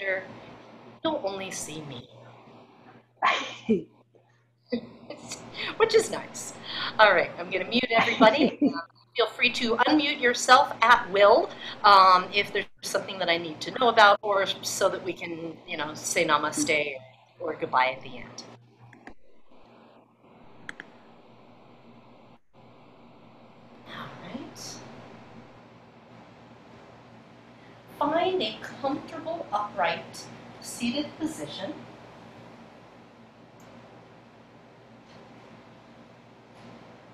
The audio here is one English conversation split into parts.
computer, you'll only see me, which is nice. All right, I'm going to mute everybody. Feel free to unmute yourself at will if there's something that I need to know about, or so that we can, say namaste or goodbye at the end. All right. Find a comfortable, upright, seated position.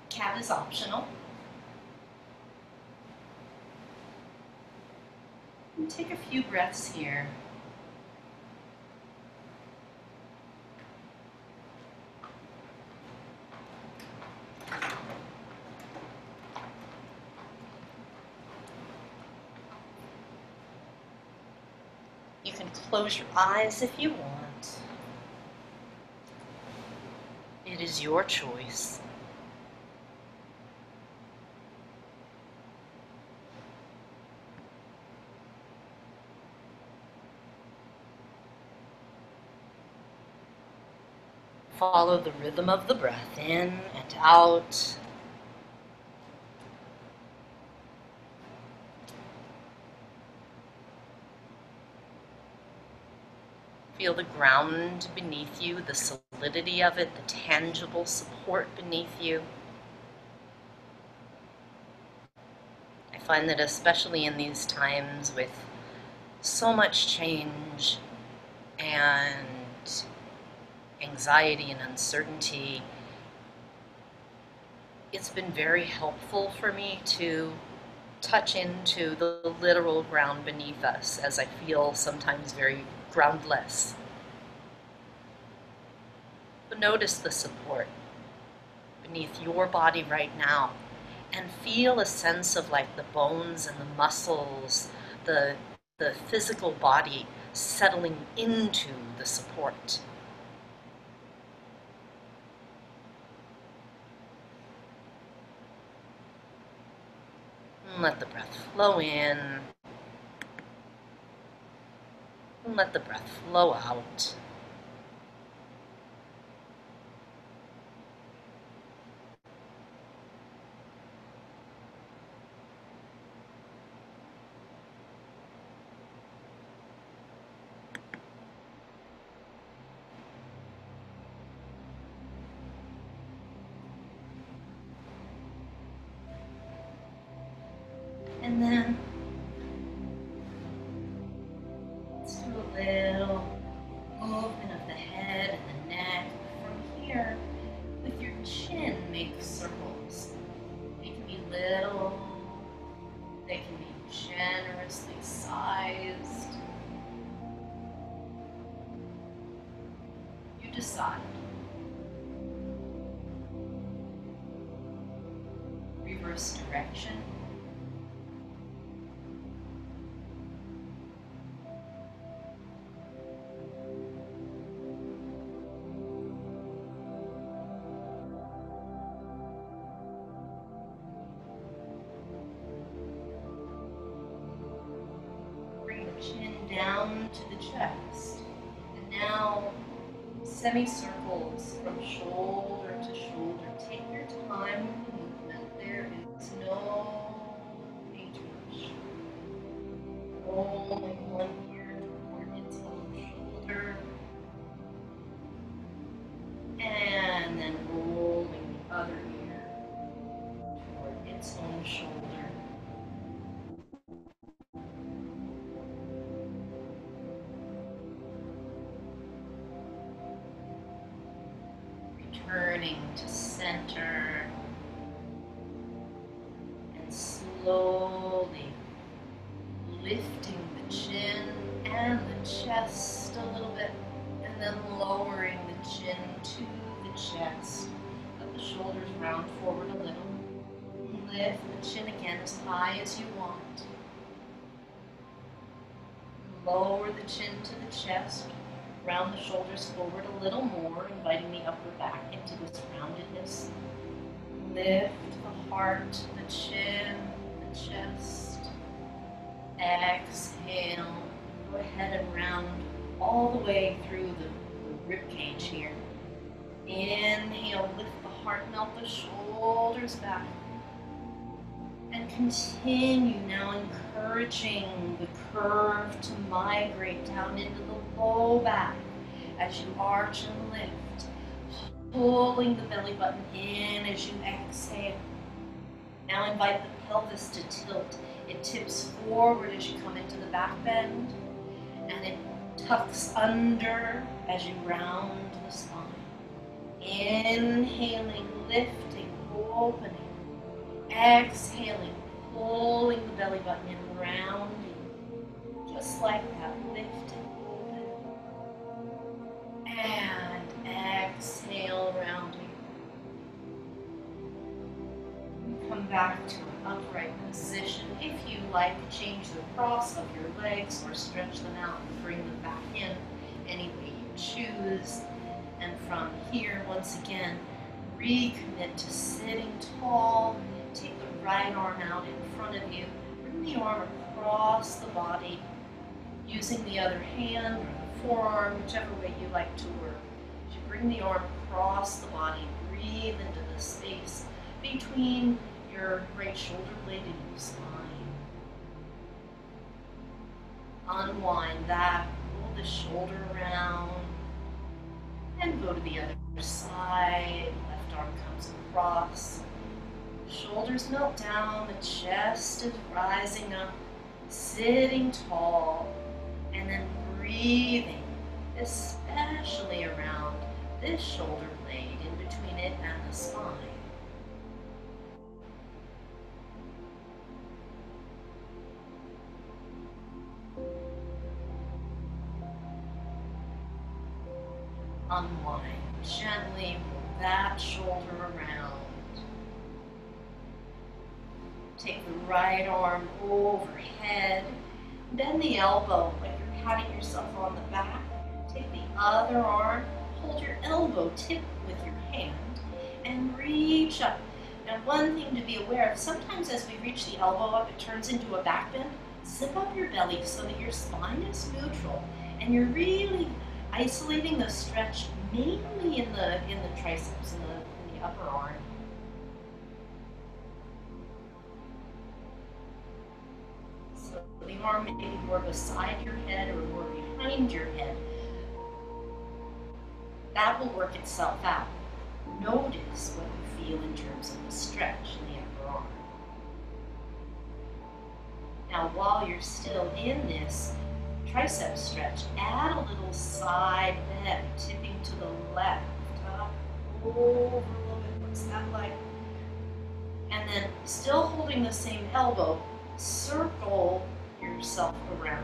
Cat is optional. And take a few breaths here. You can close your eyes if you want. It is your choice. Follow the rhythm of the breath in and out. Feel the ground beneath you, the solidity of it, the tangible support beneath you. I find that especially in these times with so much change and anxiety and uncertainty, it's been very helpful for me to touch into the literal ground beneath us, as I feel sometimes very groundless. But notice the support beneath your body right now, and feel a sense of like the bones and the muscles, the physical body settling into the support. And let the breath flow in, and let the breath flow out. And then let's do a little movement of the head and the neck. From here, with your chin, make circles. They can be little, they can be generously sized. You decide. Reverse direction. Chin down to the chest, and now semicircles from shoulder to shoulder. Take your time with the movement. There is no need to rush. Rolling one ear toward its own shoulder, and then rolling the other ear toward its own shoulder. Returning to center, and slowly lifting the chin and the chest a little bit, and then lowering the chin to the chest. Let the shoulders round forward a little. Lift the chin again as high as you want. Lower the chin to the chest. Round the shoulders forward a little more, inviting the upper back into this roundedness. Lift the heart, the chin, the chest. Exhale. Go ahead and round all the way through the rib cage here. Inhale, lift the heart, melt the shoulders back. And continue now encouraging the curve to migrate down into the low back as you arch and lift. Pulling the belly button in as you exhale. Now invite the pelvis to tilt. It tips forward as you come into the back bend, and it tucks under as you round the spine. Inhaling, lifting, opening. Exhaling, pulling the belly button in, rounding. Just like that, lifting, open. And exhale, rounding. Come back to an upright position. If you like, change the cross of your legs or stretch them out and bring them back in any way you choose. And from here, once again, recommit to sitting tall. Take the right arm out in front of you. Bring the arm across the body, using the other hand or the forearm, whichever way you like to work. As you bring the arm across the body, breathe into the space between your right shoulder blade and your spine. Unwind that, pull the shoulder around, and go to the other side. Left arm comes across. Shoulders melt down, the chest is rising up, sitting tall, and then breathing, especially around this shoulder blade, in between it and the spine. Unwind gently, move that shoulder around. Take the right arm overhead, bend the elbow like you're patting yourself on the back. Take the other arm, hold your elbow tip with your hand, and reach up. Now, one thing to be aware of, sometimes as we reach the elbow up, it turns into a back bend. Zip up your belly so that your spine is neutral, and you're really isolating the stretch mainly in the triceps, in the upper arm. So the arm may be more beside your head or more behind your head. That will work itself out. Notice what you feel in terms of the stretch in the upper arm. Now, while you're still in this tricep stretch, add a little side bend, tipping to the left, up, over a little bit. What's that like? And then, still holding the same elbow, circle yourself around.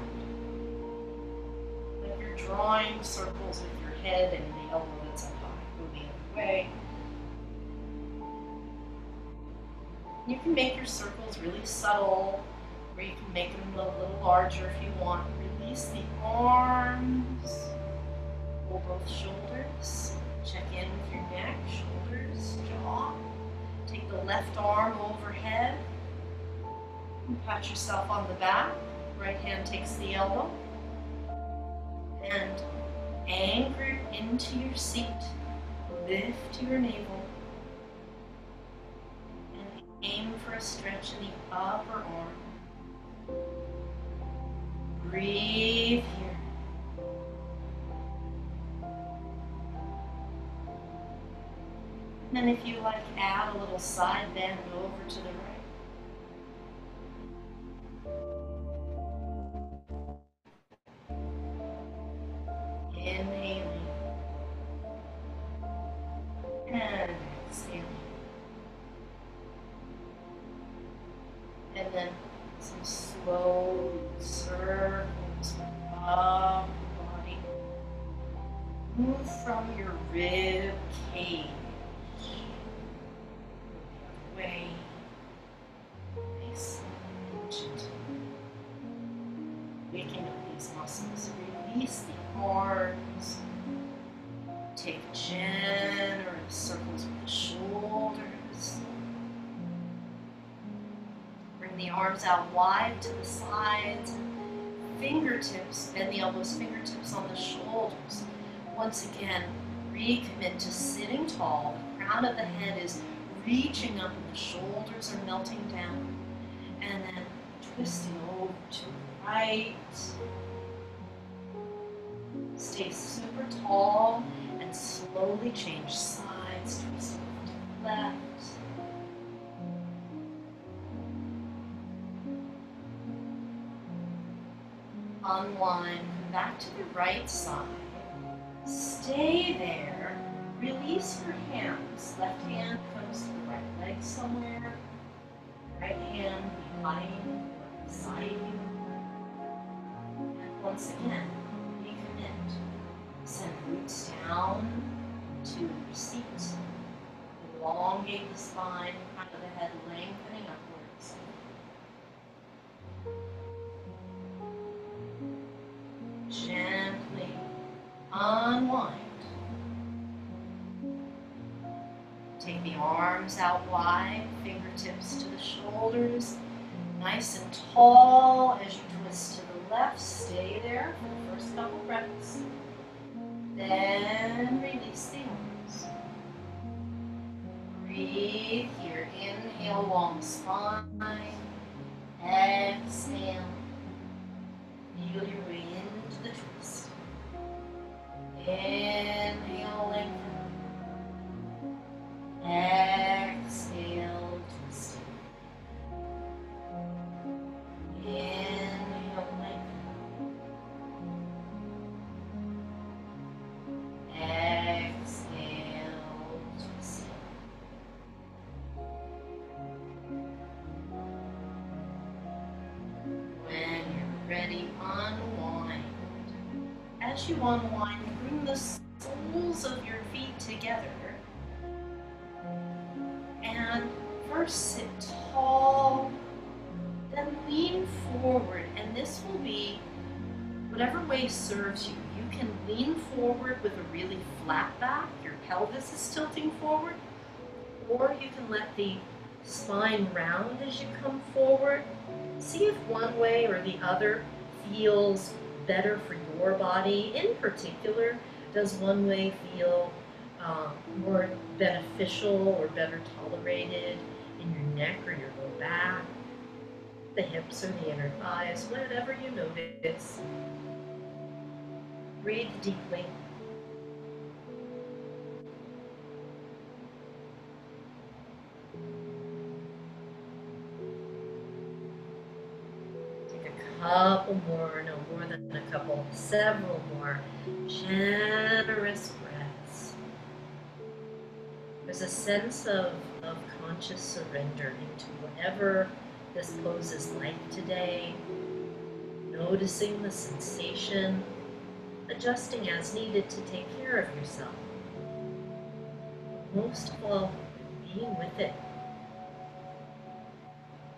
Like you're drawing circles with your head and the elbow that's up high. Go the other way. You can make your circles really subtle, or you can make them a little larger if you want. Release the arms, pull both shoulders, check in with your neck, shoulders, jaw. Take the left arm overhead, and pat yourself on the back. Right hand takes the elbow, and anchor into your seat. Lift your navel, and aim for a stretch in the upper arm. Breathe here. And then if you like, add a little side bend over to the right. Inhaling. And exhaling. And then some slow circles up the body. Move from your rib cage. The other way. Nice and gentle. Waking up these muscles. Release the arms. Take generous circles with the shoulders. Bring the arms out wide to the sides. Fingertips, bend the elbows, fingertips on the shoulders. Once again, recommit to sitting tall. The crown of the head is reaching up and the shoulders are melting down. And then twisting over to the right. Stay super tall and slowly change sides, twist over to the left. Unwind, come back to the right side. Stay there. Release your hands. Left hand comes to the right leg somewhere. Right hand behind, beside you. And once again, recommit. Send roots down to your seat. Elongate the spine, crown of the head lengthening upwards. Gently unwind. Take the arms out wide, fingertips to the shoulders. Nice and tall as you twist to the left. Stay there for the first couple breaths. Then release the arms. Breathe here. Inhale, long spine. Exhale. Feel your way into the twist. Inhale, lengthen. Exhale, twist. Inhale, lengthen. Exhale, twist. When you're ready, unwind. As you unwind, bring the soles of your feet together. And first sit tall, then lean forward. And this will be whatever way serves you. You can lean forward with a really flat back. Your pelvis is tilting forward. Or you can let the spine round as you come forward. See if one way or the other feels better for your body. In particular, does one way feel more beneficial or better tolerated in your neck or your low back, the hips or the inner thighs, whatever you notice. Breathe deeply. Take a couple more, no more than a couple, several more generous breaths. There's a sense of conscious surrender into whatever this pose is like today, noticing the sensation, adjusting as needed to take care of yourself. Most of all, being with it.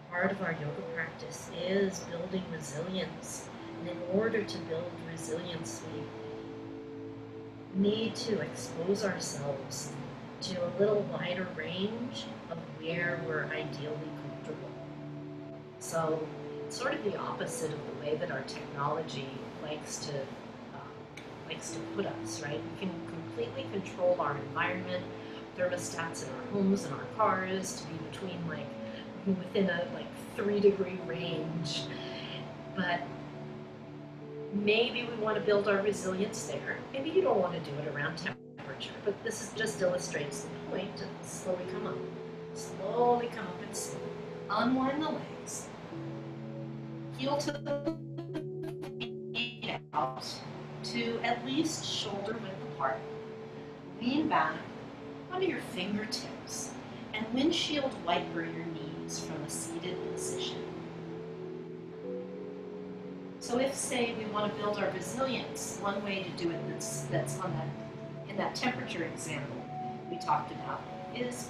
Part of our yoga practice is building resilience, and in order to build resilience, we need to expose ourselves to a little wider range of where we're ideally comfortable. So it's sort of the opposite of the way that our technology likes to put us, right? We can completely control our environment, thermostats in our homes and our cars to be within a 3-degree range. But maybe we want to build our resilience there. Maybe you don't want to do it around temperature, but this just illustrates the point. Slowly come up. Slowly come up and sit. Unwind the legs. Heel to the feet out to at least shoulder width apart. Lean back onto your fingertips and windshield wiper your knees from a seated position. So if, say, we want to build our resilience, one way to do it that's on in that temperature example we talked about is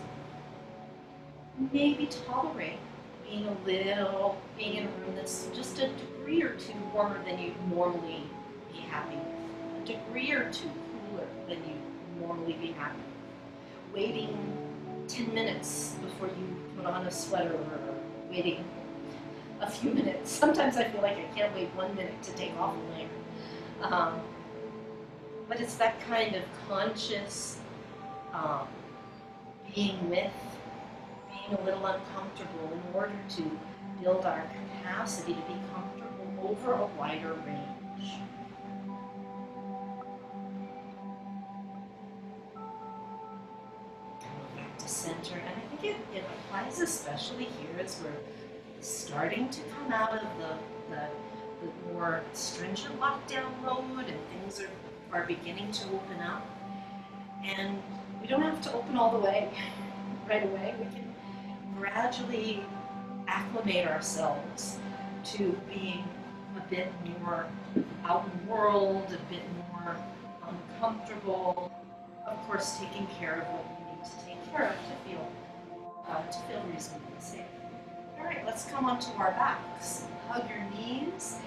maybe tolerate being in a room that's just a degree or two warmer than you'd normally be happy with, a degree or two cooler than you'd normally be happy with, waiting 10 minutes before you put on a sweater, or waiting a few minutes. Sometimes I feel like I can't wait 1 minute to take off a layer. But it's that kind of conscious um, being with, being a little uncomfortable in order to build our capacity to be comfortable over a wider range. Go back to center, and I think it applies especially here as we're starting to come out of the more stringent lockdown mode and things are beginning to open up. And we don't have to open all the way right away. We can gradually acclimate ourselves to being a bit more out in the world, a bit more uncomfortable. Of course, taking care of what we need to take care of to feel reasonably safe. All right, let's come onto our backs. Hug your knees.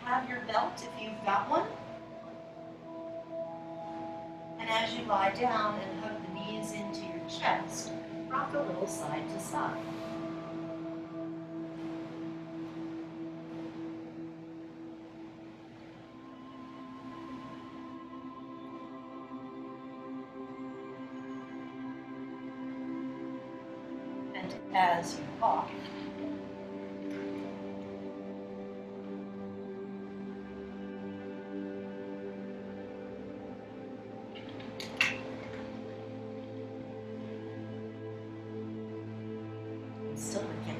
Have your belt if you've got one. And as you lie down and hug the knees into your chest, rock a little side to side. And as you rock, still working.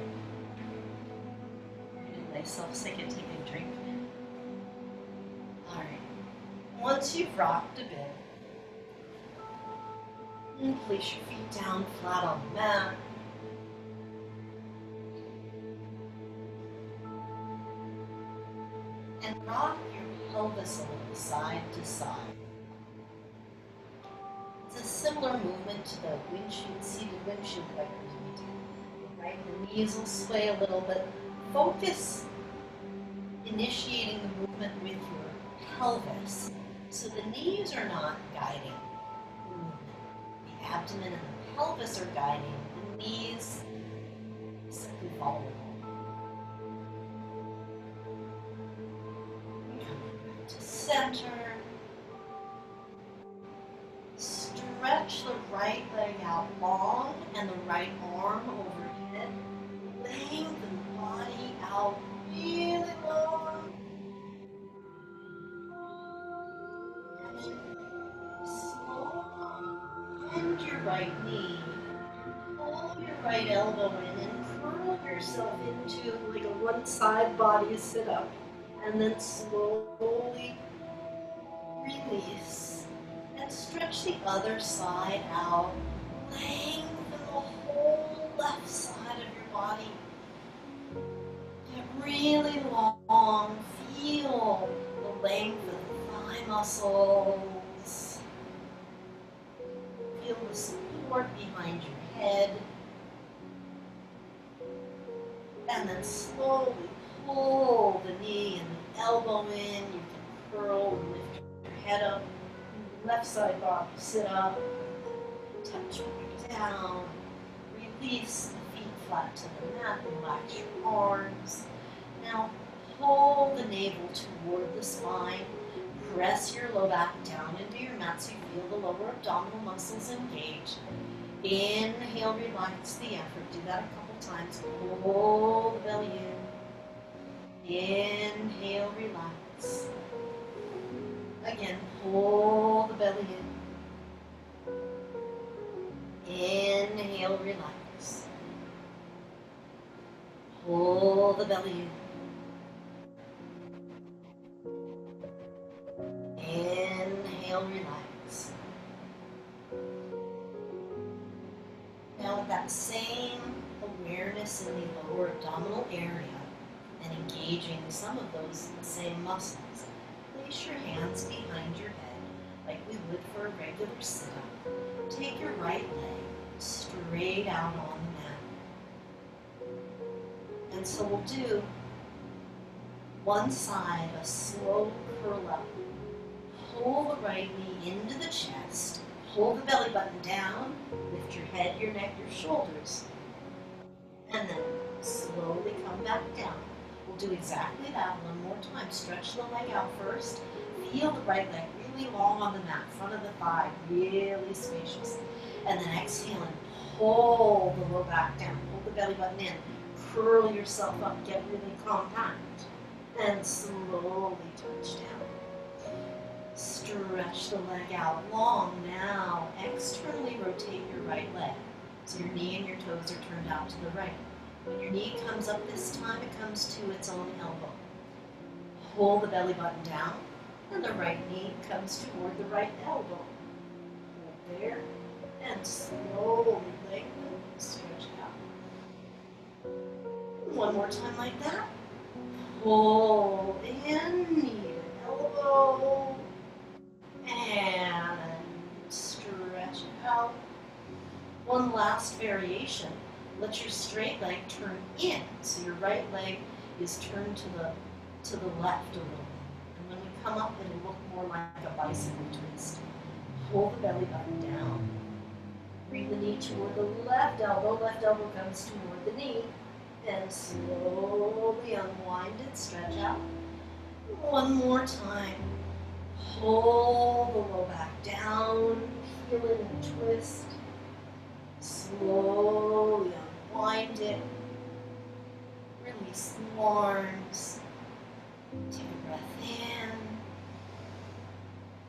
Getting myself sick and taking a drink. Alright. Once you've rocked a bit, place your feet down flat on the mat. And rock your pelvis a little side to side. It's a similar movement to the seated windshield wipers we do. Right? The knees will sway a little bit. Focus initiating the movement with your pelvis. So the knees are not guiding the movement. The abdomen and the pelvis are guiding. The knees simply follow along. To center. Stretch the right leg out long and the right arm overhead. Lengthen the body out really long. And slowly bend your right knee. Pull your right elbow in and curl yourself into like a one-side body sit-up. And then slowly release. And stretch the other side out. Lengthen the whole left side of your body. Get really long. Feel the length of the thigh muscles. Feel the support behind your head. And then slowly pull the knee and the elbow in. You can curl and lift your head up. Left side body, sit up. Touch back down. Release the feet flat to the mat. Relax your arms. Now pull the navel toward the spine. Press your low back down into your mat so you feel the lower abdominal muscles engaged. Inhale, relax the effort. Do that a couple times. Pull the belly in. Inhale, relax. Again, pull the belly in. Inhale, relax. Pull the belly in. Inhale, relax. Now with that same awareness in the lower abdominal area and engaging some of those same muscles, place your hands behind your head like we would for a regular sit-up. Take your right leg straight out on the mat. And so we'll do one side, a slow curl up. Pull the right knee into the chest. Pull the belly button down. Lift your head, your neck, your shoulders. And then slowly come back down. We'll do exactly that one more time. Stretch the leg out first. Feel the right leg really long on the mat, front of the thigh, really spacious. And then exhale and pull the low back down. Pull the belly button in. Curl yourself up, get really compact. And slowly touch down. Stretch the leg out long. Now, externally rotate your right leg. So your knee and your toes are turned out to the right. When your knee comes up this time, it comes to its own elbow. Pull the belly button down, and the right knee comes toward the right elbow. Hold there, and slowly lengthen, stretch out. One more time like that. Pull in, knee to elbow, and stretch out. One last variation. Let your straight leg turn in, so your right leg is turned to the left a little bit. And when we come up, it'll look more like a bicycle twist. Pull the belly button down. Bring the knee toward the left elbow comes toward the knee, and slowly unwind it, stretch out. One more time. Pull the low back down, peel it and twist. Slowly unwind it. Release the arms. Take a breath in.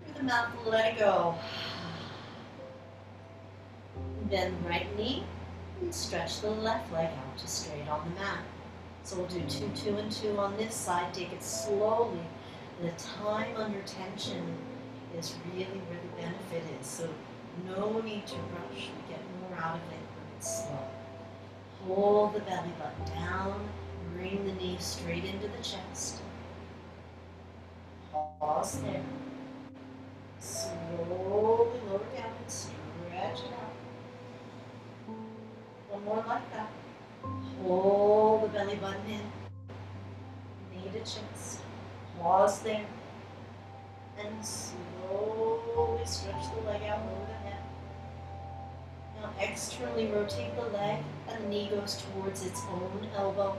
Through the mouth, let it go. Bend the right knee and stretch the left leg out to straight on the mat. So we'll do 2, 2, and 2 on this side. Take it slowly. The time under tension is really where the benefit is. So no need to rush. We get more out of it when it's slow. Pull the belly button down. Bring the knee straight into the chest. Pause there. Slowly lower down and stretch it out. One more like that. Pull the belly button in. Knee to chest. Pause there. And slowly stretch the leg out over the head. Now externally rotate the leg and the knee goes towards its own elbow.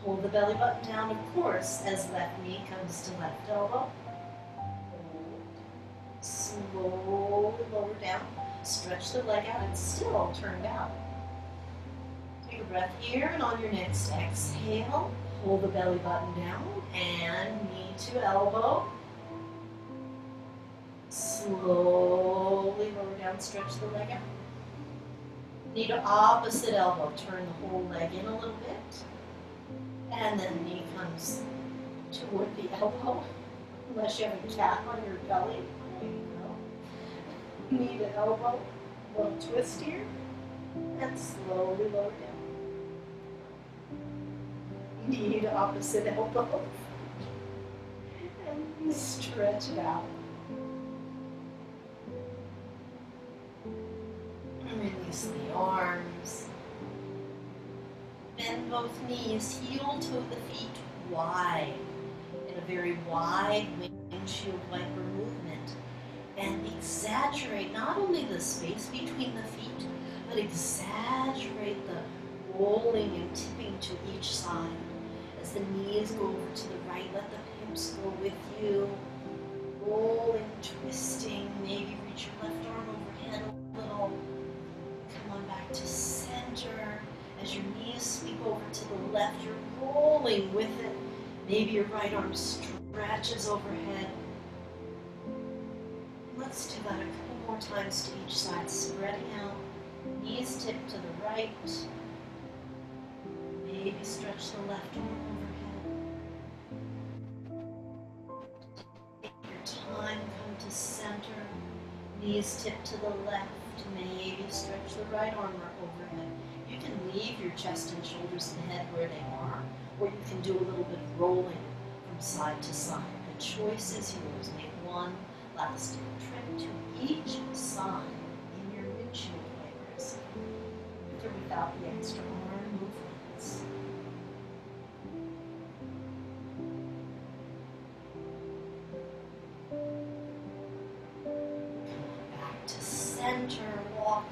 Hold the belly button down, of course, as left knee comes to left elbow. Hold. Slowly lower down. Stretch the leg out. It's still turned out. Take a breath here, and on your next exhale, hold the belly button down and knee to elbow. Slowly lower down, stretch the leg out. Knee to opposite elbow. Turn the whole leg in a little bit. And then knee comes toward the elbow, unless you have a cat on your belly. There you go. Knee to elbow, a little twist here, and slowly lower down. Knee to opposite elbow, and stretch it out. And release the arms. Bend both knees, heel toe the feet wide, in a very wide windshield wiper movement. And exaggerate not only the space between the feet, but exaggerate the rolling and tipping to each side. As the knees go over to the right, let the hips go with you. Rolling, twisting, maybe reach your left arm overhead a little. Come on back to center. As your knees sweep over to the left, you're rolling with it. Maybe your right arm stretches overhead. Let's do that a couple more times to each side, spreading out. Knees tip to the right. Maybe stretch the left arm overhead. Take your time, come to center. Knees tip to the left. Maybe stretch the right arm overhead. You can leave your chest and shoulders and head where they are, or you can do a little bit of rolling from side to side. The choice is yours. Make one last trip to each side in your windshield wipers, with or without the extra arm movements. Come back to center. Walk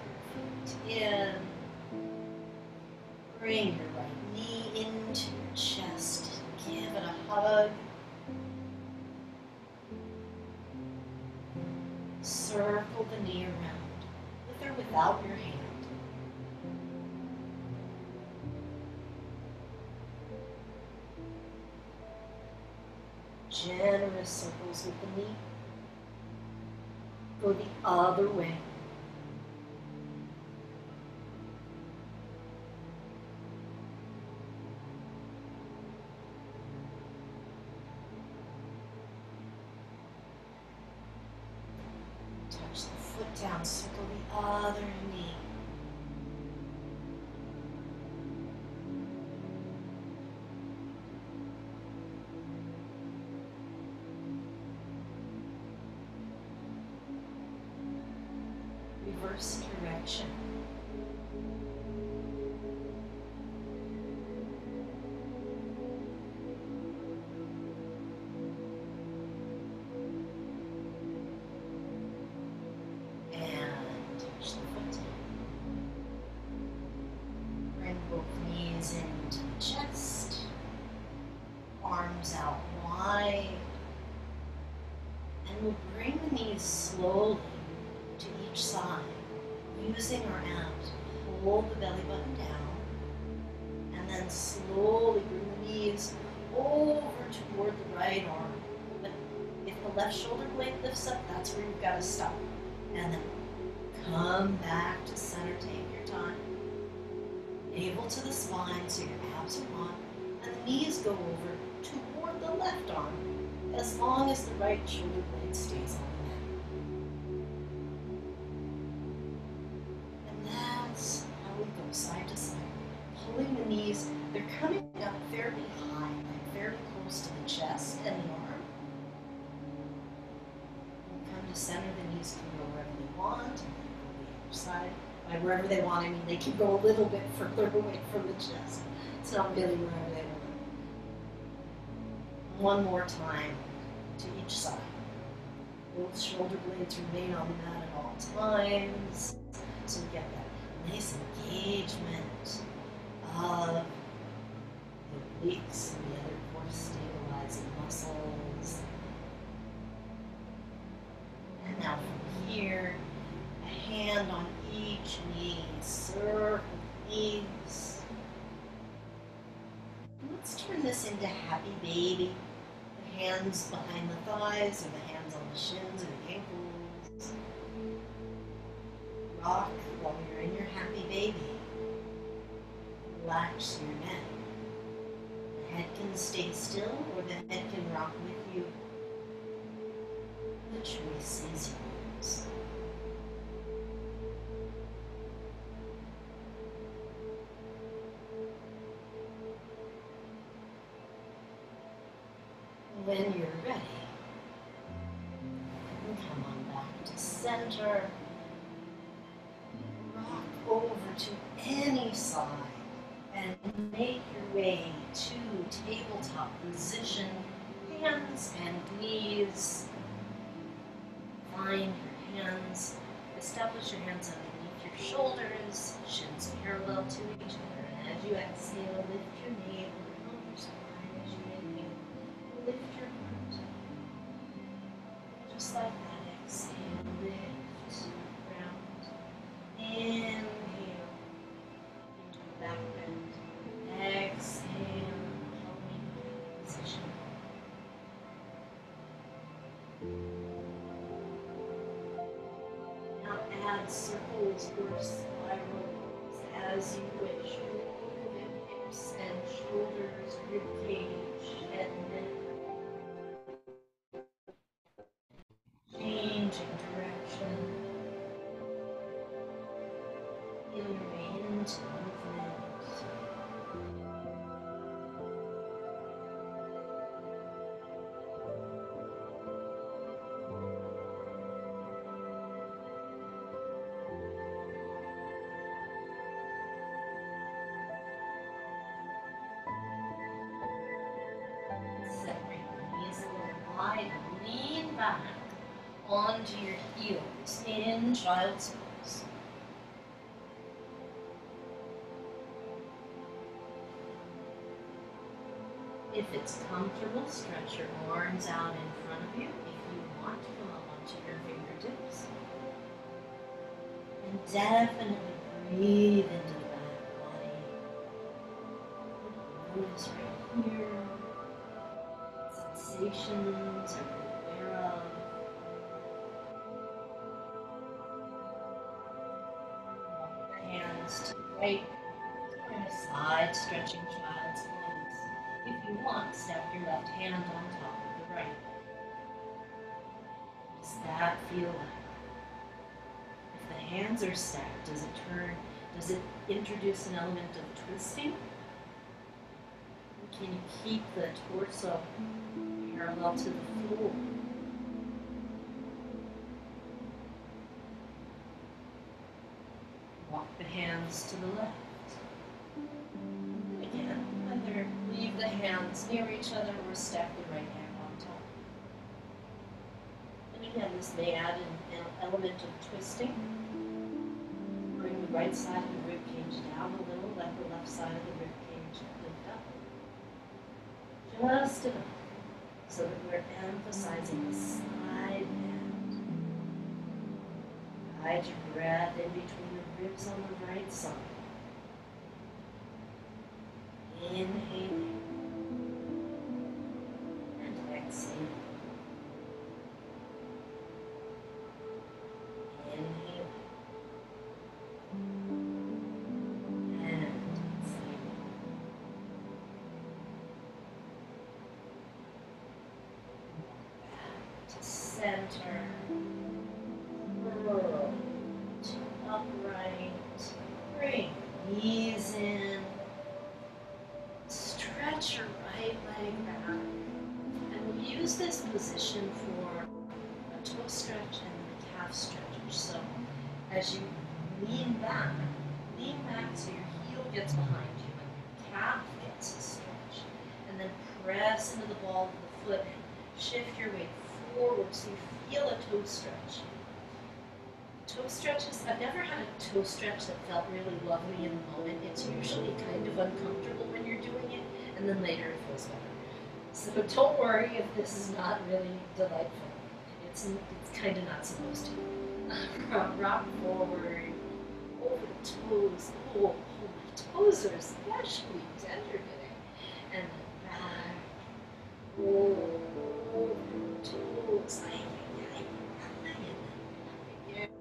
your feet in. Bring your right knee into your chest. circle the knee around, with or without your hand. Generous circles with the knee. Go the other way. Touch the foot down, circle the other knee. Reverse direction. And touch the foot down. Bring both knees into the chest. Arms out wide. And we'll bring the knees slowly to each side, using our abs. Hold the belly button down, and then slowly bring the knees over toward the right arm. But if the left shoulder blade lifts up, that's where you've got to stop. And then come back to center, take your time. Navel to the spine so your abs are on, and the knees go over toward the left arm, as long as the right shoulder blade stays on. Side to side, pulling the knees. They're coming up fairly high, like fairly close to the chest and the arm. We'll come to center. The knees can go wherever they want, and then go the other side. By wherever they want, I mean they can go a little bit further away from the chest. It's not really wherever they want. One more time to each side. Both shoulder blades remain on the mat at all times, so we get that nice engagement of the obliques and the other core stabilizing muscles. And now from here, a hand on each knee, circle the knees. Let's turn this into happy baby. The hands behind the thighs, or the hands on the shins or the ankles. Rock while you're in your happy baby. Relax your neck. The head can stay still, or the head can rock with you. The choice is yours. When you're ready, you can come on back to center. Over to any side and make your way to tabletop position, hands and knees. Find your hands, establish your hands underneath your shoulders, shins parallel to each other. And as you exhale, lift your navel, hold your spine. As you inhale, lift your heart. Just like that, exhale, lift, round. Inhale into a back bend. Exhale, holding position. Now add circles or spirals as you wish. Moving hips and shoulders, rib cage, head and neck. Changing direction. Feel your way into movement. Separate the knees a little wide and lean back onto your heels in child's pose. If it's comfortable, stretch your arms out in front of you. If you want, come up onto your fingertips. Definitely breathe into the back body. Notice right here, sensations are aware of. Hands to the right, and a side stretching child's pose. If you want, step your left hand on top of the right. Does that feel like? If the hands are stacked, does it introduce an element of twisting? Can you keep the torso parallel to the floor? Walk the hands to the left. And again, either leave the hands near each other or stack the right hand on top. And again, this may add an element of twisting. Bring the right side of the rib cage down a little, let the left side of the rib cage lift up. Just enough, so that we're emphasizing the side bend. Guide your breath in between the ribs on the right side. Inhaling and exhaling. Inhaling and exhaling. Back to center. Curl to upright. Bring knees in. Stretch your right leg back. And we'll use this position for a toe stretch and a calf stretch. So as you lean back so your heel gets behind you and your calf gets a stretch. And then press into the ball of the foot and shift your weight forward so you feel a toe stretch. Toe stretches, I've never had a toe stretch that felt really lovely in the moment. It's usually kind of uncomfortable when you're doing it, and then later it feels better. So don't worry if this is not really delightful. It's kind of not supposed to. Rock forward, over the toes. Oh, my toes are especially tender today. And then back, over the toes.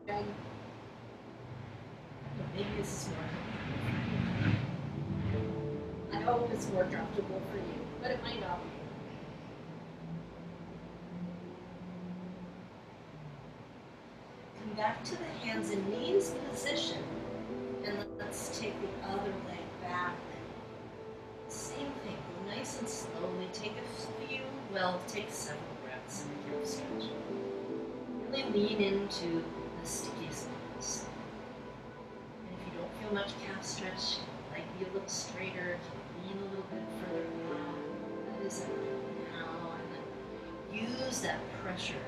Again. Maybe this is more comfortable. I hope it's more comfortable for you, but it might not be. Come back to the hands and knees position, and let's take the other leg back. Same thing, go nice and slowly. Take take several breaths in the calf stretch. Really lean into the sticky spots. And if you don't feel much calf stretch, like be a little straighter, lean a little bit further back. That is it now. And then use that pressure.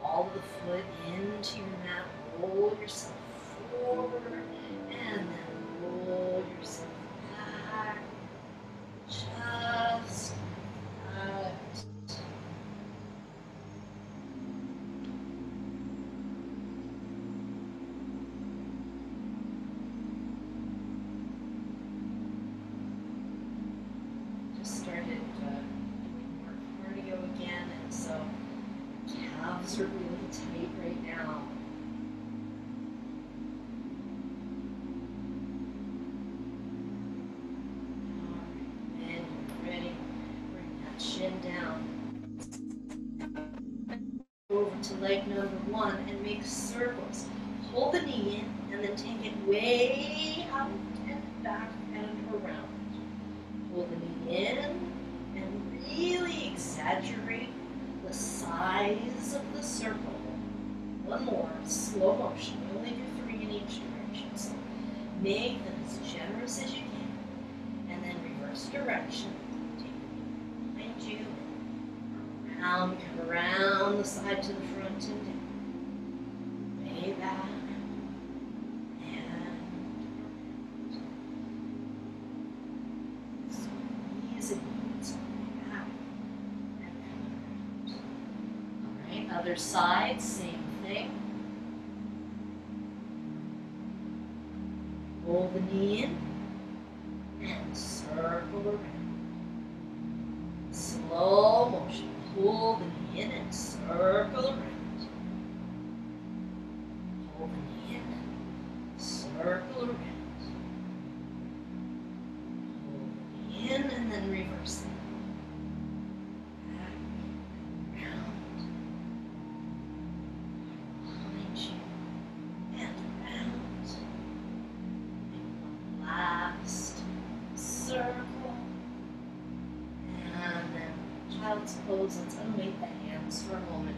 All of the foot into your mat. Roll yourself forward and then roll yourself back. Just out. Started doing more cardio again, and so calves are really tight right now. Alright, and you're ready. Bring that shin down. Over to leg number one and make circles. Hold the knee in and then take it way out and back and around. Hold the knee in and really exaggerate the size of the circle. One more, slow motion. We only do 3 in each direction. So make them as generous as you can. And then reverse direction. Take the knee behind you. Around, come around the side to the front and down. Way back. Other side, same thing. Pull the knee in and circle around. Slow motion. Pull the knee in and circle around. Pull the knee in, circle around. Pull the knee in and then reverse it. Back, round, behind you, and around. And one last circle. And then child's pose. Let's unweight the hands for a moment.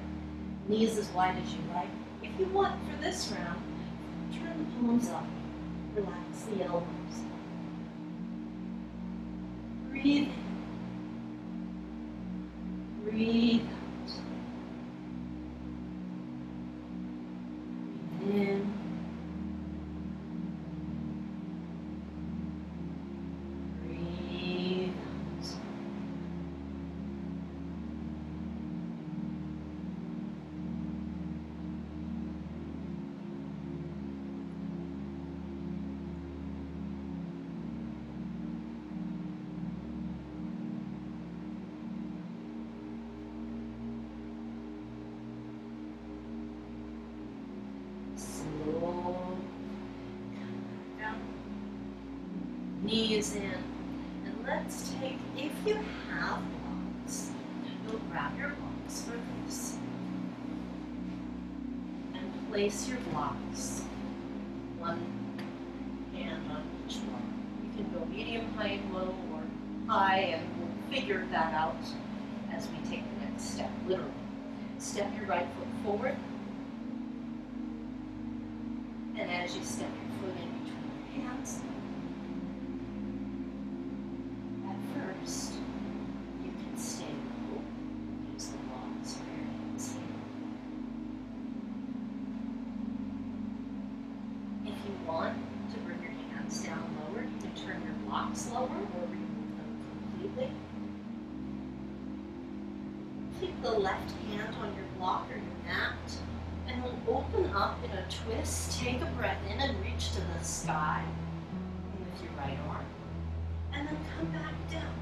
Knees as wide as you like. If you want for this round, turn the palms up. Relax the elbows. Breathe in. Breathe out. Breathe in. Breathe out. Slow. Come back down. Knees in. And let's take, if you have blocks, you'll grab your blocks for this. And place your blocks, one hand on each block. You can go medium, high, low, or high, and we'll figure that out as we take the next step, literally. Step your right foot forward. And as you step your foot in between your hands, at first, you can stay low, use the blocks for your hands here. If you want to bring your hands down lower, you can turn your blocks lower or remove them completely. Keep the left hand on your block or your mat, and we'll open up in a twist. Take a breath in and reach to the sky with your right arm, and then come back down.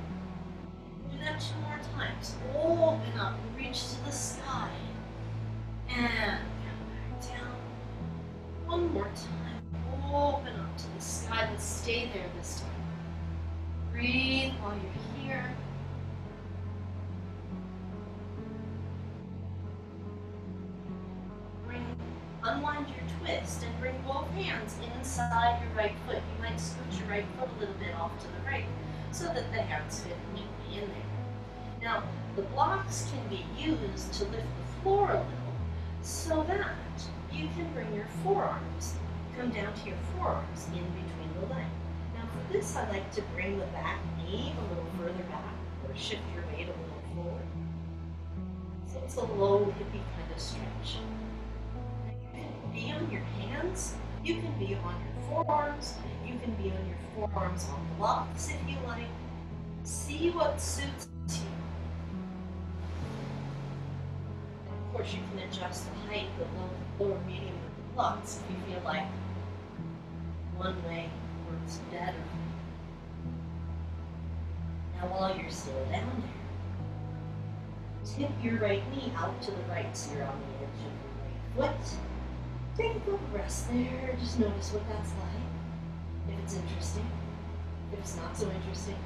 Do that 2 more times. Open up and reach to the sky, and come back down. 1 more time. Open up to the sky, but stay there this time. Breathe while you're here. Unwind your twist and bring both hands inside your right foot. You might scoot your right foot a little bit off to the right so that the hands fit neatly in there. Now, the blocks can be used to lift the floor a little so that you can bring your forearms, come down to your forearms in between the leg. Now, for this, I like to bring the back knee a little further back or shift your weight a little forward. So it's a low hippie kind of stretch. Be on your hands, you can be on your forearms, you can be on your forearms on blocks if you like. See what suits you. And of course you can adjust the height, the low or medium of the blocks if you feel like one way works better. Now while you're still down there, tip your right knee out to the right so you're on the edge of your right foot. Take a little rest there, just notice what that's like. If it's interesting, if it's not so interesting.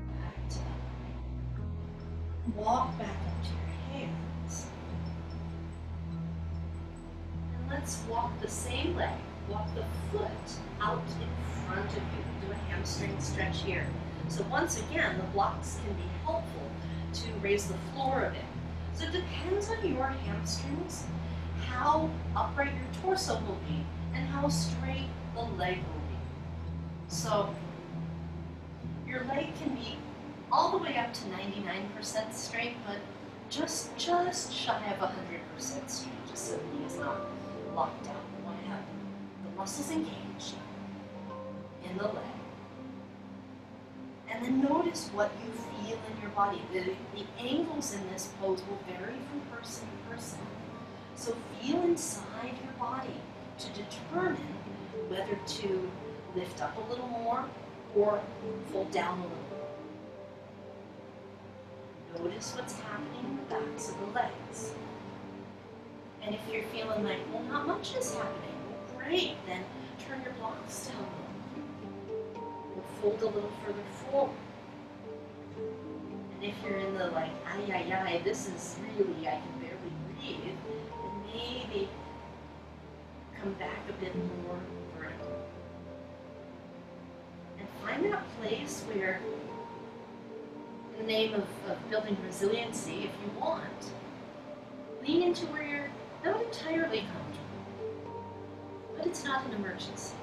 Back to that. Walk back up to your hands. And let's walk the same leg. Walk the foot out in front of you. Do a hamstring stretch here. So once again, the blocks can be helpful to raise the floor a bit. So it depends on your hamstrings, how upright your torso will be, and how straight the leg will be. So your leg can be all the way up to 99% straight, but just shy of 100% straight, just so the knee is not locked out. You want to have the muscles engaged in the leg. And then notice what you feel in your body. The angles in this pose will vary from person to person. So feel inside your body to determine whether to lift up a little more or fold down a little. Notice what's happening in the backs of the legs. And if you're feeling like, well, not much is happening, well, great, then turn your blocks down a little. Or fold a little further forward. And if you're in the like, ay, ay, ay, this is really, I can barely breathe, then maybe come back a bit more vertical. And find that place where, in the name of building resiliency, if you want, lean into where you're not entirely comfortable, but it's not an emergency.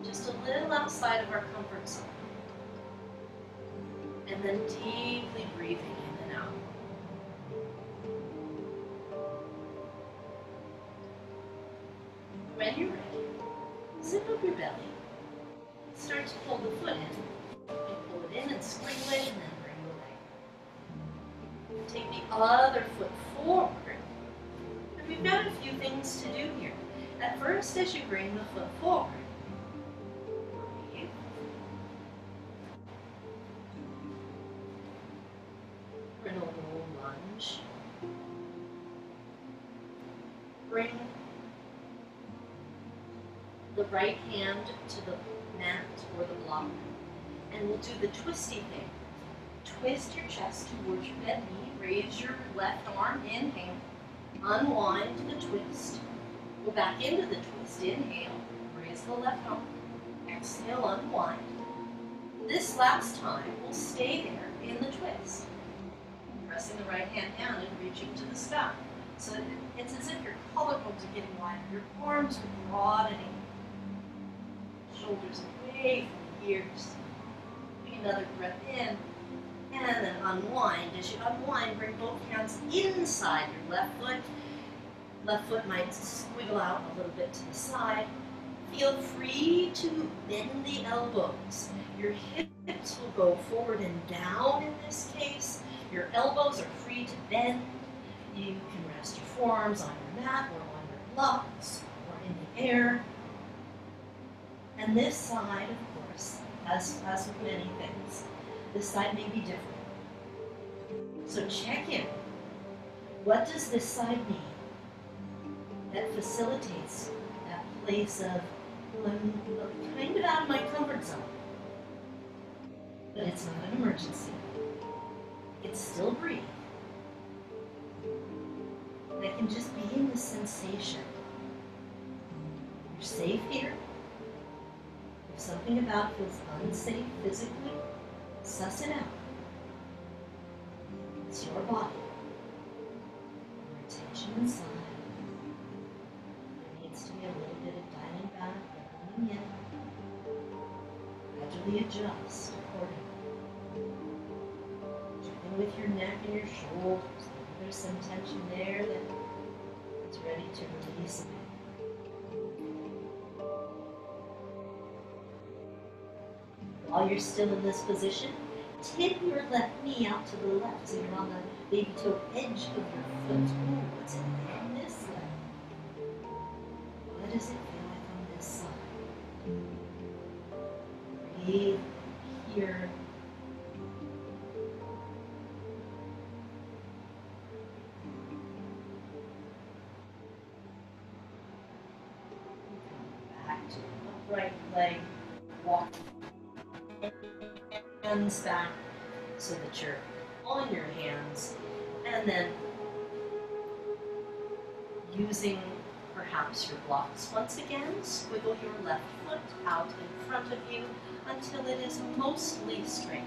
Just a little outside of our comfort zone. And then deeply breathing in and out. When you're ready, zip up your belly. Start to pull the foot in. Pull it in and squiggle it, and then bring the leg. Take the other foot forward. And we've got a few things to do here. At first, as you bring the foot forward, breathe. Bring a little lunge. Bring the right hand to the mat or the block. And we'll do the twisty thing. Twist your chest towards your bent knee. Raise your left arm. Inhale. Unwind the twist. Go back into the twist. Inhale. Raise the left arm. Exhale. Unwind. This last time, we'll stay there in the twist. Pressing the right hand down and reaching to the sky. So it's as if your collarbones are getting wider. Your arms are broadening. Shoulders away from the ears. Take another breath in, and then unwind. As you unwind, bring both hands inside your left foot. Left foot might squiggle out a little bit to the side. Feel free to bend the elbows. Your hips will go forward and down in this case. Your elbows are free to bend. You can rest your forearms on your mat or on your blocks or in the air. And this side, of course, as with many things, this side may be different. So check in. What does this side mean that facilitates that place of, well, I'm kind of out of my comfort zone, but it's not an emergency. It's still breathe. And I can just be in the sensation. You're safe here. If something about it feels unsafe physically, suss it out. It's your body. Your attention inside. There needs to be a little bit of dialing back and coming in. Gradually adjust accordingly. Checking with your neck and your shoulders. Maybe there's some tension there that is ready to release a bit. While you're still in this position, tip your left knee out to the left so you're on the baby toe edge of your foot. Ooh, what's it like on this leg? What does it feel like on this side? Breathe here. Come back to the upright leg. Walk hands back so that you're on your hands, and then using perhaps your blocks once again, squiggle your left foot out in front of you until it is mostly straight.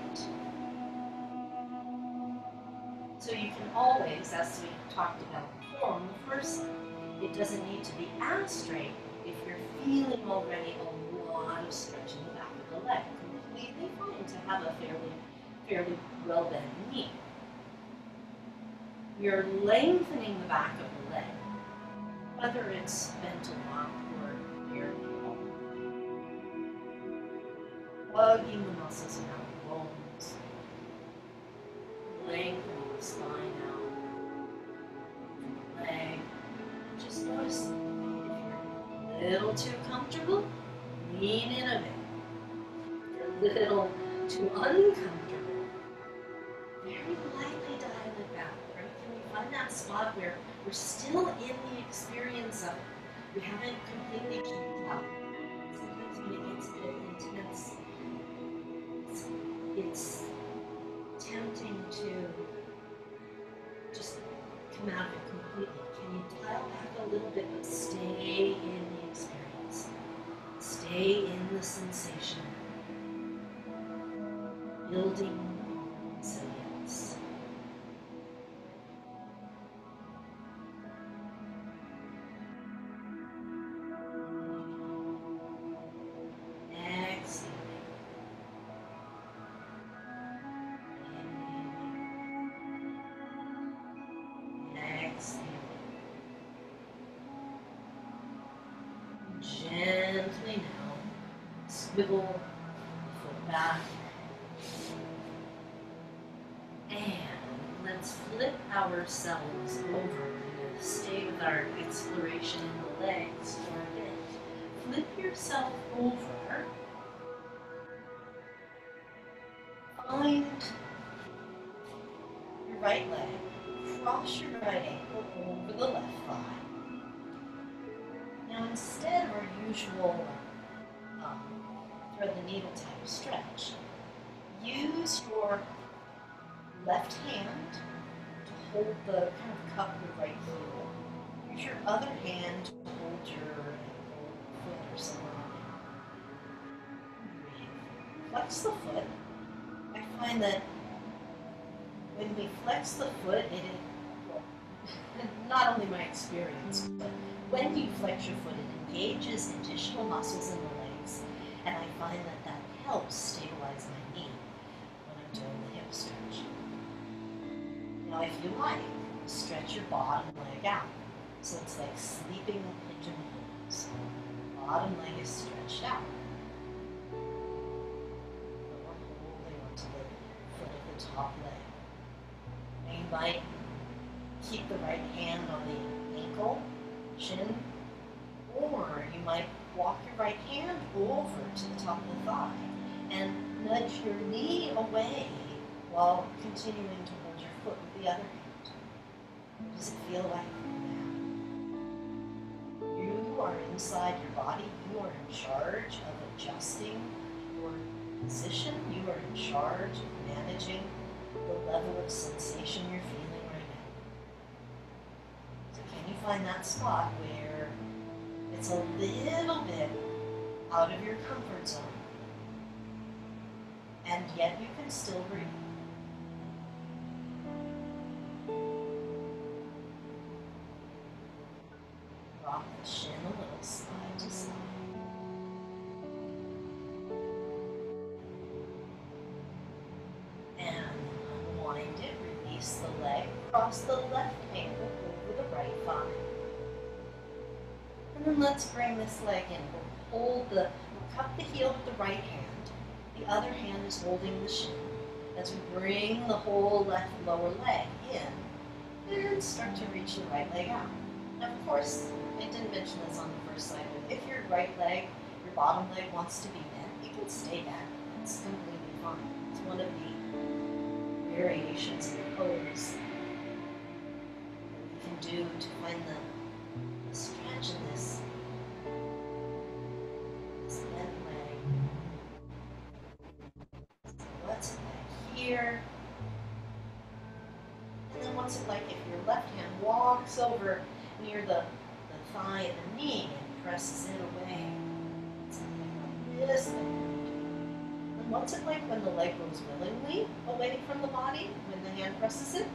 So you can always, as we talked about before on the first side, it doesn't need to be as straight if you're feeling already a lot of stretch in the back of the leg. Completely fine to have a fairly well-bent knee. We are lengthening the back of the leg, whether it's bent a lot or barely. hugging the muscles around the bones. Lengthening the spine out. Leg. Just notice if you're a little too comfortable, lean in a bit. If you're a little too uncomfortable, very lightly dial it back. Right? Can we find that spot where we're still in the experience of it? We haven't completely kicked out. Sometimes when it gets a bit intense, it's tempting to just come out of it completely. Can you dial back a little bit, but stay in the experience? Stay in the sensation, building resilience. Exhaling. Exhaling. Gently now, swivel the foot back. And let's flip ourselves over. We're going to stay with our exploration in the legs for a bit. Flip yourself over. Find your right leg. Cross your right ankle over the left thigh. Now instead of our usual thread the needle type stretch, use your left hand to hold the kind of cup your right heel. Use your other hand to hold your ankle, foot, or somewhere on there. Breathe. Flex the foot. I find that when we flex the foot, well, not only my experience, but when you flex your foot, it engages additional muscles in the legs, and I find that that helps stabilize my knee when I'm doing the hip stretch. Now, if you like, stretch your bottom leg out. So it's like sleeping pigeon holes. Bottom leg is stretched out. But we're holding onto the foot of the top leg. Now you might keep the right hand on the ankle, shin, or you might walk your right hand over to the top of the thigh and nudge your knee away while continuing to hold your foot with the other hand. What does it feel like now? You are inside your body. You are in charge of adjusting your position. You are in charge of managing the level of sensation you're feeling right now. So can you find that spot where it's a little bit out of your comfort zone, and yet you can still breathe? Rock the shin a little, side to side. And unwind it, release the leg, cross the left ankle over the right thigh. And then let's bring this leg in. We'll cup the heel with the right hand. The other hand is holding the shin. As we bring the whole left lower leg in, and start to reach the right leg out. Now, of course, I didn't mention this on the first slide, but if your right leg, your bottom leg wants to be bent, you can stay bent. It's completely fine. It's one of the variations of the pose that we can do to find the stretch in this bent leg. So what's it like here? And then what's it like if your left hand walks over near the thigh and the knee and presses it away? Something like this. And what's it like when the leg goes willingly away from the body, when the hand presses it?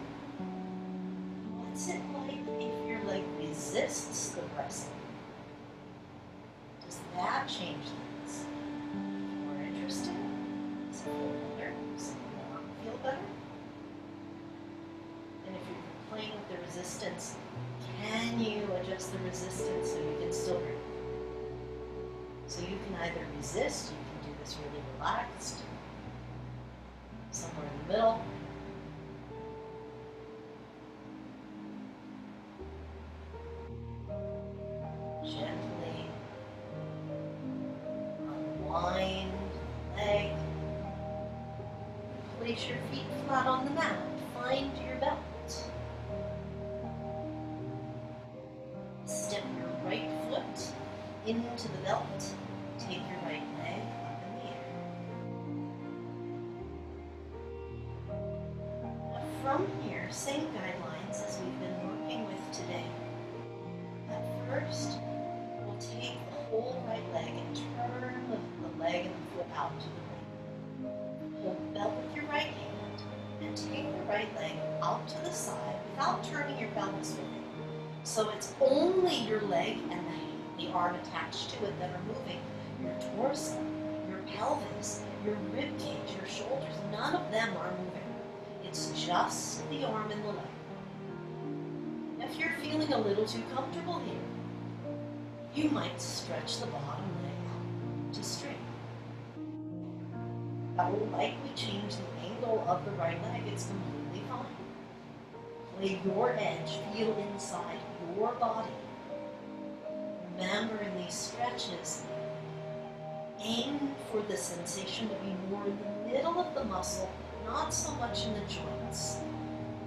What's it like if your leg resists the pressing? Does that change things? More interesting? Does it feel better? Does it not feel better? And if you're playing with the resistance, can you adjust the resistance so you can still breathe? So you can either resist, you can do is really relaxed. Somewhere in the middle. Gently unwind the leg. Place your feet flat on the mat. Find your belt. Step your right foot into the belt. Take your right leg up in the air. Now from here, same guidelines as we've been working with today. At first, we'll take the whole right leg and turn the leg and the foot out to the right. Hold the belt with your right hand and take the right leg out to the side without turning your pelvis with it. So it's only your leg and the arm attached to it that are moving. Your torso, your pelvis, your rib cage, your shoulders, none of them are moving. It's just the arm and the leg. If you're feeling a little too comfortable here, you might stretch the bottom leg out to straight. That will likely change the angle of the right leg. It's completely fine. Lay your edge, feel inside your body. Remember in these stretches, aim for the sensation to be more in the middle of the muscle, not so much in the joints.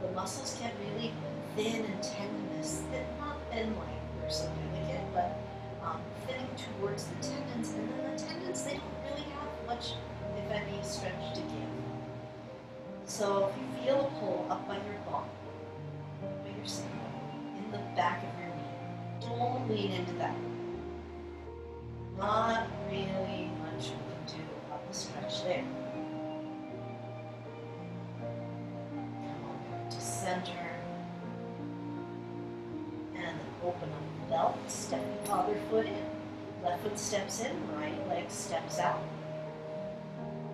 The muscles get really thin and tendinous, not thin like we're so delicate, but thinning towards the tendons, and then the tendons, they don't really have much, if any, stretch to give. So if you feel a pull up by your bum, by your sacrum, in the back of your knee, don't lean into that. Not really much we can do about the stretch there. Come on back to center. And then open up the belt, step the other foot in. Left foot steps in, right leg steps out.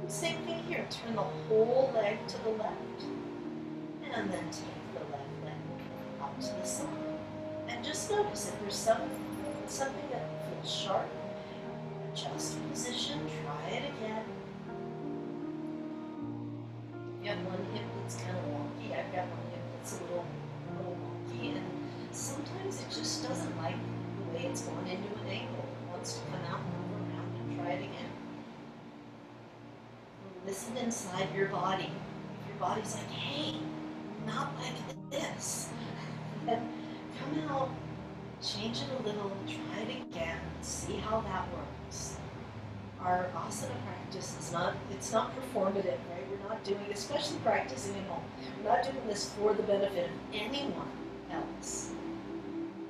Same thing here, turn the whole leg to the left. And then take the left leg out to the side. And just notice if there's something that feels sharp, adjust position, try it again. You have one hip that's kind of wonky, I've got one hip that's a little wonky, and sometimes it just doesn't like the way it's going into an angle. It wants to come out, move around, and try it again. Listen inside your body. If your body's like, hey, not like this, then come out, change it a little, try it again, see how that works. Our asana practice is not performative, right? We're not doing, especially practicing at home, we're not doing this for the benefit of anyone else.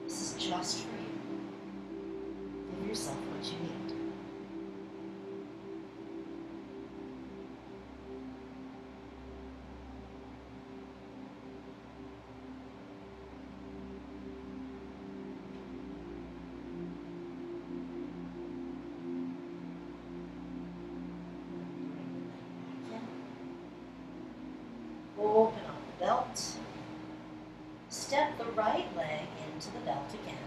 This is just for you. Give yourself what you need. Open up the belt. Step the right leg into the belt again.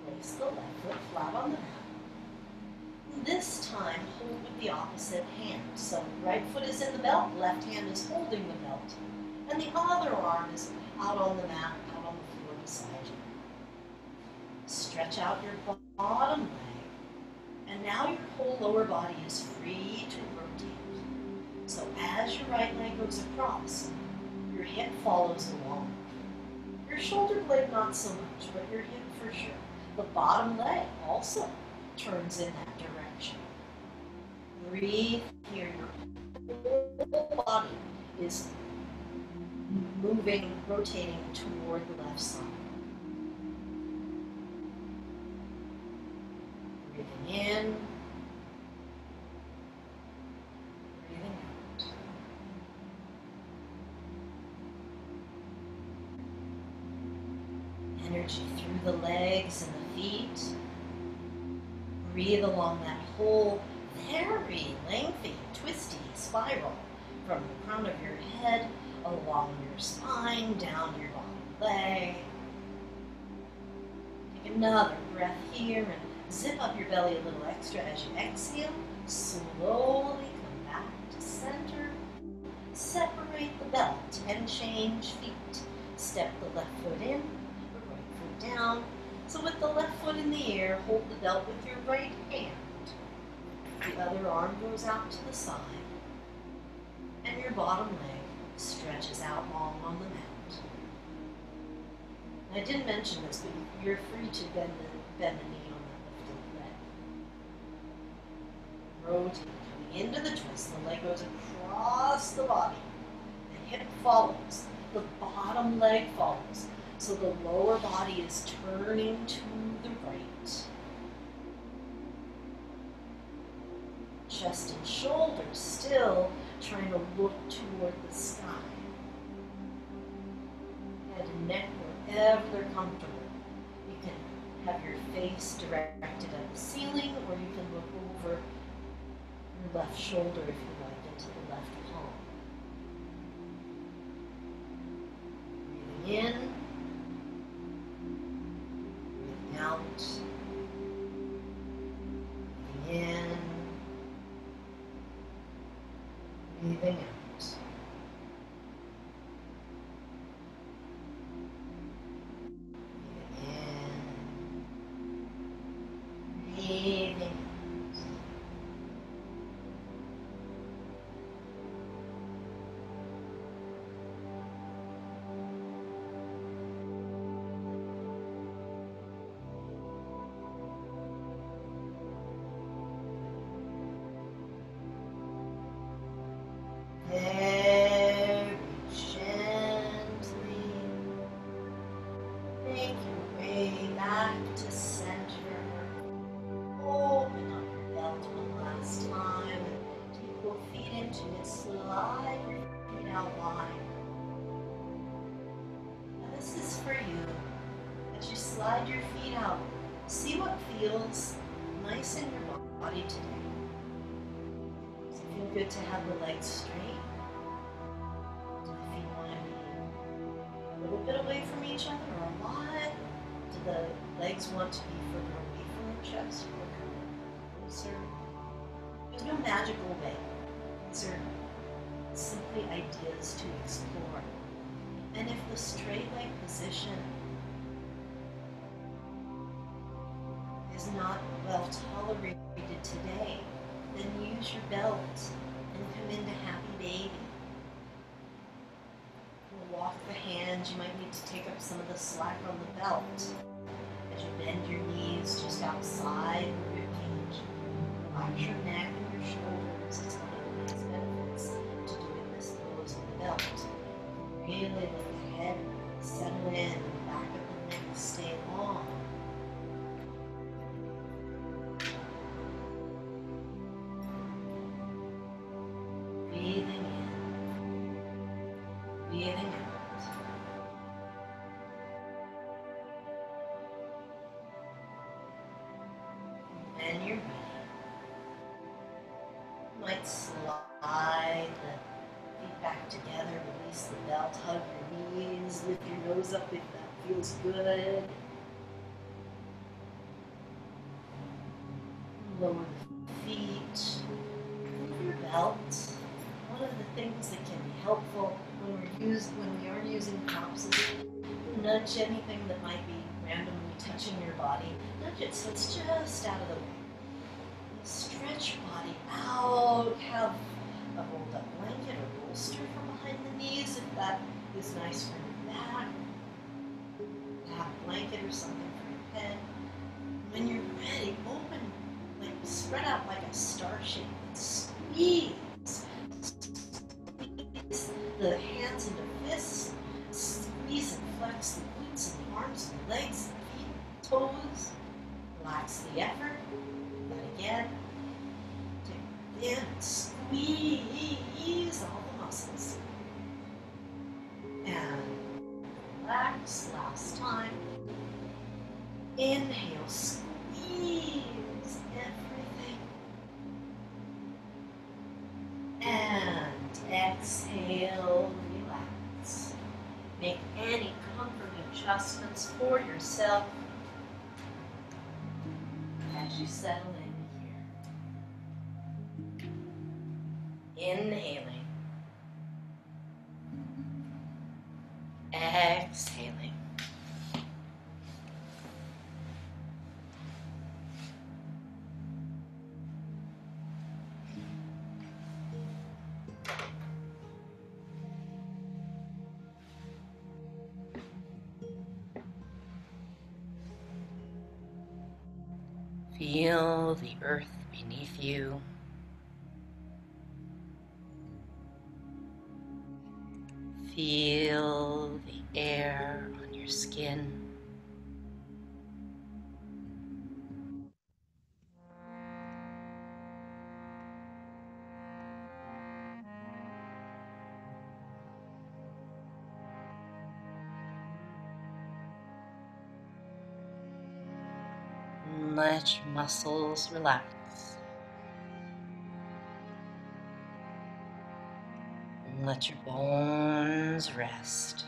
Place the left foot flat on the mat. This time, hold with the opposite hand. So right foot is in the belt, left hand is holding the belt, and the other arm is out on the mat, out on the floor beside you. Stretch out your bottom leg, and now your whole lower body is free to rotate. So as your right leg goes across, your hip follows along. Your shoulder blade not so much, but your hip for sure. The bottom leg also turns in that direction. Breathe here. Your whole body is moving, rotating toward the left side. Breathing in. Breathing out. Energy through the legs and the feet. Breathe along that whole very lengthy, twisty spiral from the crown of your head, along your spine, down your bottom leg. Take another breath here and zip up your belly a little extra as you exhale. Slowly come back to center. Separate the belt and change feet. Step the left foot in, the right foot down. So with the left foot in the air, hold the belt with your right hand. The other arm goes out to the side. And your bottom leg stretches out long on the mat. I didn't mention this, but you're free to bend the knee on that lifted leg. Rotate, coming into the twist. The leg goes across the body. The hip follows. The bottom leg follows. So the lower body is turning to the right. Chest and shoulders still trying to look toward the sky. Head and neck wherever they're comfortable. You can have your face directed at the ceiling, or you can look over your left shoulder if you like, into the left palm. Breathing in, breathing out, breathing in, breathing out. Breathing out. Very gently make your way back to center. Open up your belt one last time. Take both feet into it. Slide your feet out wide. Now this is for you. As you slide your feet out, see what feels nice in your body today. Does it feel good to have the legs straight? Do the feet want to be a little bit away from each other or a lot? Do the legs want to be further away from your chest or closer? There's no magical way. These are simply ideas to explore. And if the straight leg position is not well tolerated today, then use your belt and come into happy baby. You'll walk the hands. You might need to take up some of the slack on the belt. As you bend your knees just outside the rib cage, relax your neck and your shoulders. It's one of the nice benefits to doing this pose with the belt. Really let the head settle in, the back of the neck stay long. Breathing in, breathing out. When you're ready, you might slide the feet back together, release the belt, hug your knees, lift your nose up if that feels good. Lower the feet, move your belt. One of the things that can be helpful when we are using props is nudge anything that might be randomly touching your body. Nudge it so it's just out of the way. Stretch your body out. Have a rolled up blanket or bolster from behind the knees if that is nice for your back. Have a blanket or something for your head. When you're ready, open, spread out like a star shape and squeeze. Squeeze the hands into fists. Squeeze and flex the glutes and the arms and the legs, the feet, toes. Relax the effort. Do that again. Take it in and squeeze all the muscles. And relax. Last time. Inhale, squeeze everything. And exhale, relax. Make any comfort adjustments for yourself as you settle in here. Inhaling. Exhaling. Feel the earth beneath you. Feel the air on your skin. Let your muscles relax. And let your bones rest.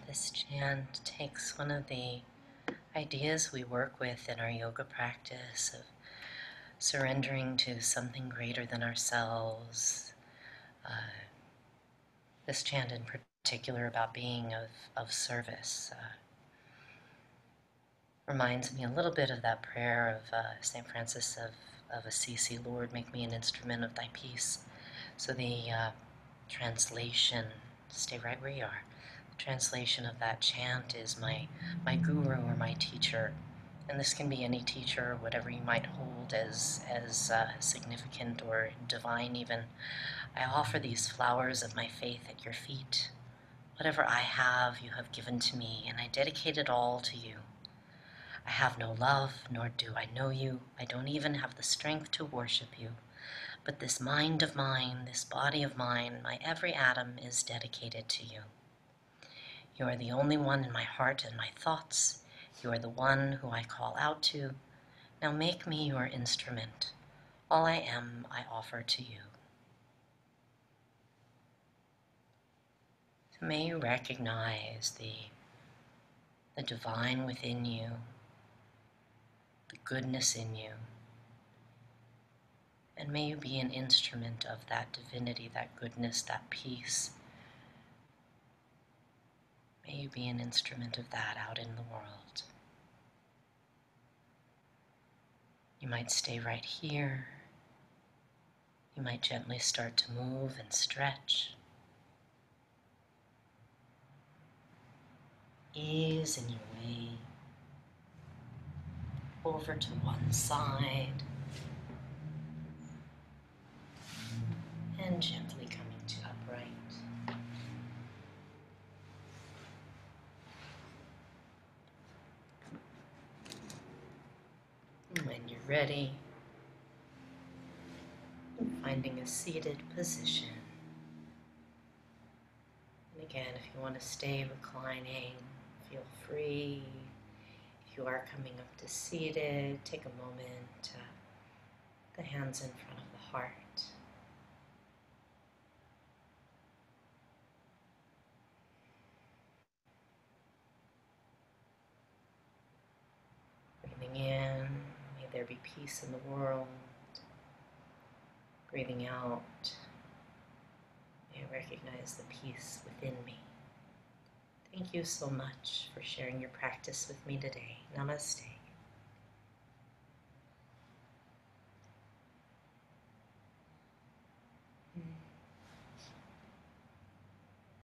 This chant takes one of the ideas we work with in our yoga practice of surrendering to something greater than ourselves. This chant in particular about being of service reminds me a little bit of that prayer of St. Francis of Assisi, Lord, make me an instrument of thy peace. So the translation Stay right where you are. The translation of that chant is my guru or my teacher. And this can be any teacher, whatever you might hold as significant or divine even. I offer these flowers of my faith at your feet. Whatever I have, you have given to me, and I dedicate it all to you. I have no love, nor do I know you. I don't even have the strength to worship you. But this mind of mine, this body of mine, my every atom is dedicated to you. You are the only one in my heart and my thoughts. You are the one who I call out to. Now make me your instrument. All I am, I offer to you. So may you recognize the divine within you, the goodness in you, and may you be an instrument of that divinity, that goodness, that peace. May you be an instrument of that out in the world. You might stay right here. You might gently start to move and stretch. Ease in your way over to one side and gently coming to upright. And when you're ready, finding a seated position. And again, if you want to stay reclining, feel free. If you are coming up to seated, take a moment, the hands in front of the heart. Breathing in, may there be peace in the world. Breathing out, may I recognize the peace within me. Thank you so much for sharing your practice with me today. Namaste.